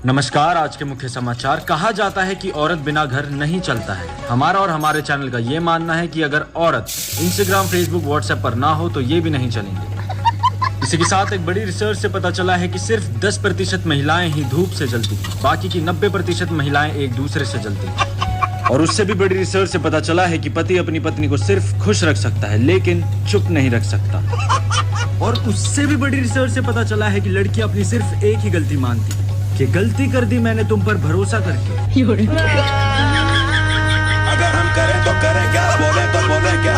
नमस्कार। आज के मुख्य समाचार। कहा जाता है कि औरत बिना घर नहीं चलता है। हमारा और हमारे चैनल का ये मानना है कि अगर औरत इंस्टाग्राम, फेसबुक, व्हाट्सएप पर ना हो तो ये भी नहीं चलेंगे। इसी के साथ एक बड़ी रिसर्च से पता चला है कि सिर्फ 10% महिलाएं ही धूप से जलती हैं, बाकी की 90% महिलाएं एक दूसरे से जलती हैं। और उससे भी बड़ी रिसर्च से पता चला है कि पति अपनी पत्नी को सिर्फ खुश रख सकता है लेकिन चुप नहीं रख सकता। और उससे भी बड़ी रिसर्च से पता चला है कि लड़कियां अपनी सिर्फ एक ही गलती मानती है कि गलती कर दी मैंने तुम पर भरोसा करके। अगर हम करें तो करें क्या, बोले तो बोले क्या।